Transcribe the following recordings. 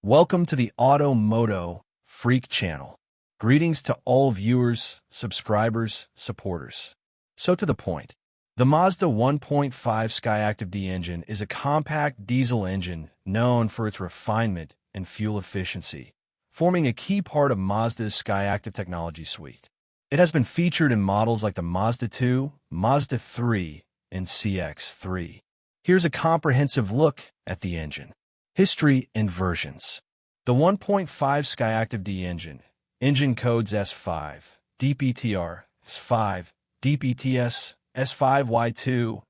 Welcome to the MOTO Freak channel. Greetings to all viewers, subscribers, supporters. So to the point. The Mazda 1.5 Skyactiv-D engine is a compact diesel engine known for its refinement and fuel efficiency, forming a key part of Mazda's Skyactiv technology suite. It has been featured in models like the Mazda 2, Mazda 3, and CX-3. Here's a comprehensive look at the engine. History and versions. The 1.5 Skyactiv-D engine codes S5, DPTR, S5, DPTS, S5Y2,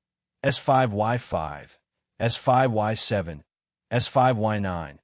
S5Y5, S5Y7, S5Y9,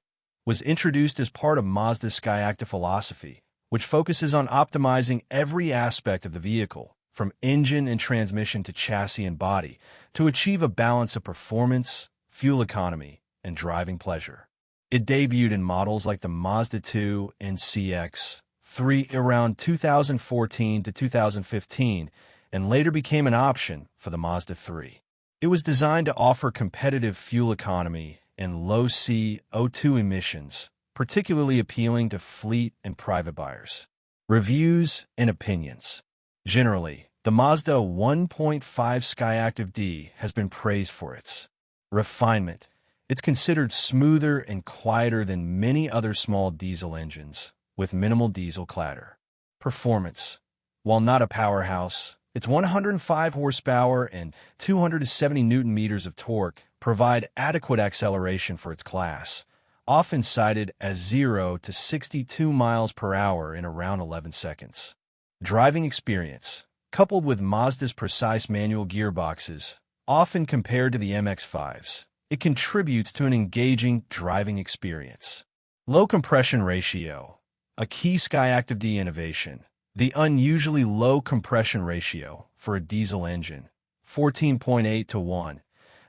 was introduced as part of Mazda's Skyactiv philosophy, which focuses on optimizing every aspect of the vehicle, from engine and transmission to chassis and body, to achieve a balance of performance, fuel economy, and driving pleasure. It debuted in models like the Mazda 2 and CX-3 around 2014 to 2015 and later became an option for the Mazda 3. It was designed to offer competitive fuel economy and low CO2 emissions, particularly appealing to fleet and private buyers. Reviews and opinions. Generally, the Mazda 1.5 Skyactiv-D has been praised for its refinement. It's considered smoother and quieter than many other small diesel engines, with minimal diesel clatter. Performance. While not a powerhouse, its 105 horsepower and 270 newton-meters of torque provide adequate acceleration for its class, often cited as 0 to 62 miles per hour in around 11 seconds. Driving experience. Coupled with Mazda's precise manual gearboxes, often compared to the MX-5s, it contributes to an engaging driving experience. Low compression ratio. A key Skyactiv-D innovation. The unusually low compression ratio for a diesel engine, 14.8 to 1,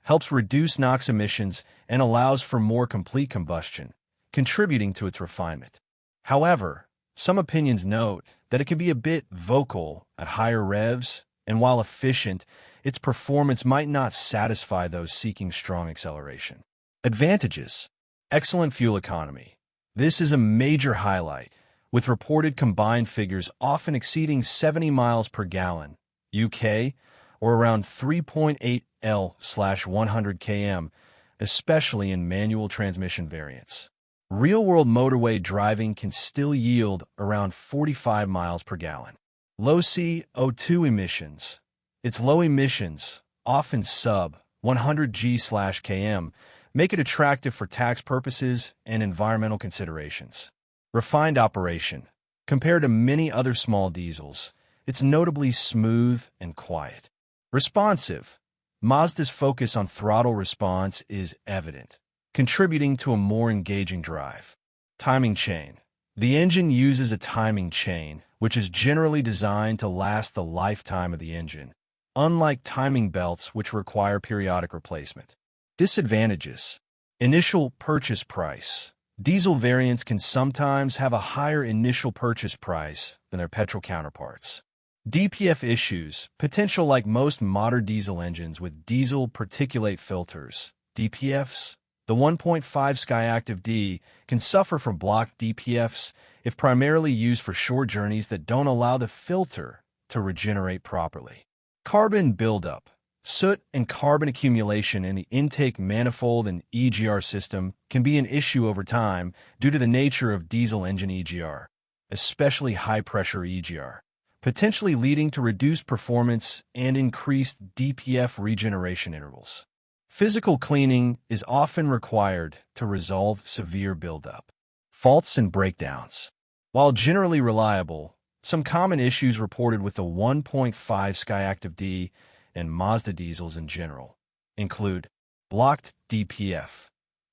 helps reduce NOx emissions and allows for more complete combustion, contributing to its refinement. However, some opinions note that it can be a bit vocal at higher revs, and while efficient, its performance might not satisfy those seeking strong acceleration. Advantages. Excellent fuel economy. This is a major highlight, with reported combined figures often exceeding 70 miles per gallon, UK, or around 3.8 L/100 km, especially in manual transmission variants. Real-world motorway driving can still yield around 45 miles per gallon. Low CO2 emissions. Its low emissions, often sub 100 g/km, make it attractive for tax purposes and environmental considerations. Refined operation. Compared to many other small diesels, it's notably smooth and quiet. Responsive. Mazda's focus on throttle response is evident, contributing to a more engaging drive. Timing chain. The engine uses a timing chain, which is generally designed to last the lifetime of the engine, unlike timing belts which require periodic replacement. Disadvantages. Initial purchase price. Diesel variants can sometimes have a higher initial purchase price than their petrol counterparts. DPF issues. Potential. Like most modern diesel engines with diesel particulate filters, DPFs, the 1.5 Skyactiv-D can suffer from blocked DPFs if primarily used for short journeys that don't allow the filter to regenerate properly. Carbon buildup. Soot and carbon accumulation in the intake manifold and EGR system can be an issue over time due to the nature of diesel engine EGR, especially high-pressure EGR, potentially leading to reduced performance and increased DPF regeneration intervals. Physical cleaning is often required to resolve severe buildup. Faults and breakdowns. While generally reliable, some common issues reported with the 1.5 Skyactiv-D and Mazda diesels in general include blocked DPF.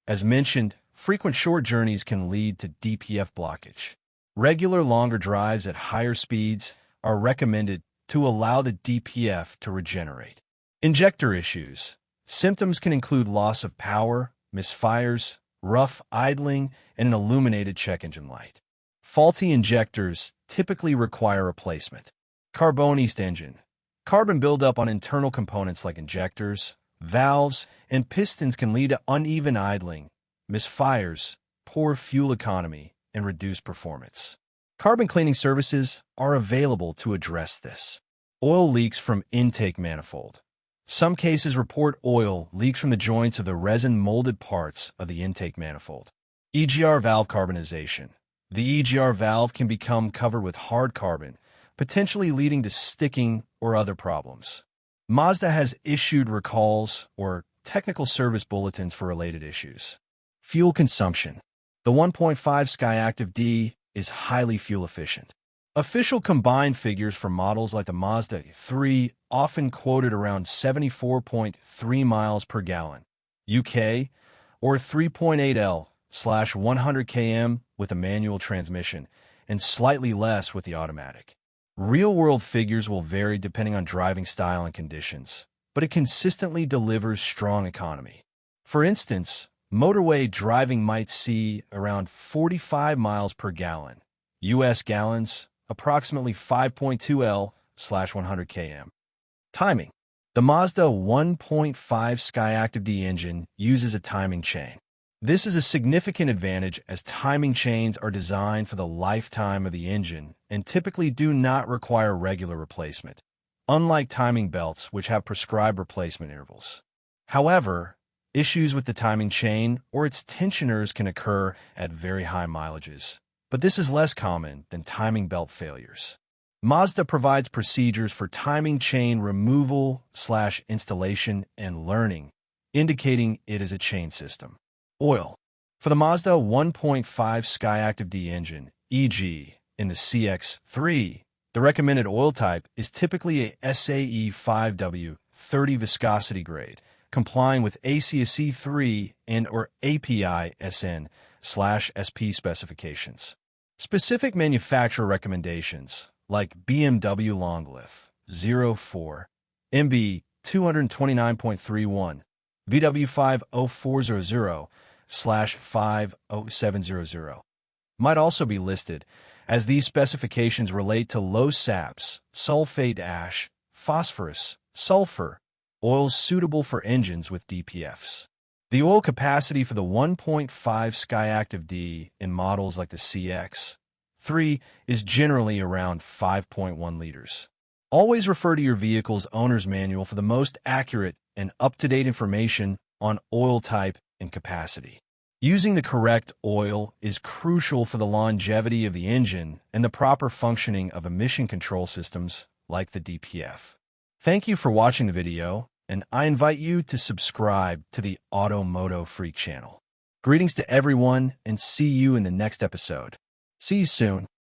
As mentioned, frequent short journeys can lead to DPF blockage. Regular longer drives at higher speeds are recommended to allow the DPF to regenerate. Injector issues. Symptoms can include loss of power, misfires, rough idling, and an illuminated check engine light. Faulty injectors typically require replacement. Carbonised engine. Carbon buildup on internal components like injectors, valves, and pistons can lead to uneven idling, misfires, poor fuel economy and reduced performance. Carbon cleaning services are available to address this. Oil leaks from intake manifold. Some cases report oil leaks from the joints of the resin-molded parts of the intake manifold. EGR valve carbonization. The EGR valve can become covered with hard carbon, potentially leading to sticking or other problems. Mazda has issued recalls or technical service bulletins for related issues. Fuel consumption. The 1.5 Skyactiv-D is highly fuel efficient. Official combined figures for models like the Mazda 3 often quoted around 74.3 miles per gallon, UK, or 3.8 L/100 km with a manual transmission, and slightly less with the automatic. Real-world figures will vary depending on driving style and conditions, but it consistently delivers strong economy. For instance, motorway driving might see around 45 miles per gallon, US gallons, approximately 5.2 L/100 km. Timing. The Mazda 1.5 Skyactiv-D engine uses a timing chain. This is a significant advantage as timing chains are designed for the lifetime of the engine and typically do not require regular replacement, unlike timing belts which have prescribed replacement intervals. However, issues with the timing chain or its tensioners can occur at very high mileages, but this is less common than timing belt failures. Mazda provides procedures for timing chain removal/installation and learning, indicating it is a chain system. Oil. For the Mazda 1.5 Skyactiv-D engine, e.g. in the CX-3, the recommended oil type is typically a SAE 5W30 viscosity grade, complying with ACSC 3 and/or API SN/SP specifications. Specific manufacturer recommendations, like BMW Longlift 04, MB 229.31, VW 50400/50700, might also be listed, as these specifications relate to low SAPs, sulfate ash, phosphorus, sulfur, oils suitable for engines with DPFs. The oil capacity for the 1.5 Skyactiv-D in models like the CX-3 is generally around 5.1 liters. Always refer to your vehicle's owner's manual for the most accurate and up-to-date information on oil type and capacity. Using the correct oil is crucial for the longevity of the engine and the proper functioning of emission control systems like the DPF. Thank you for watching the video, and I invite you to subscribe to the MOTO Freak channel. Greetings to everyone, and see you in the next episode. See you soon.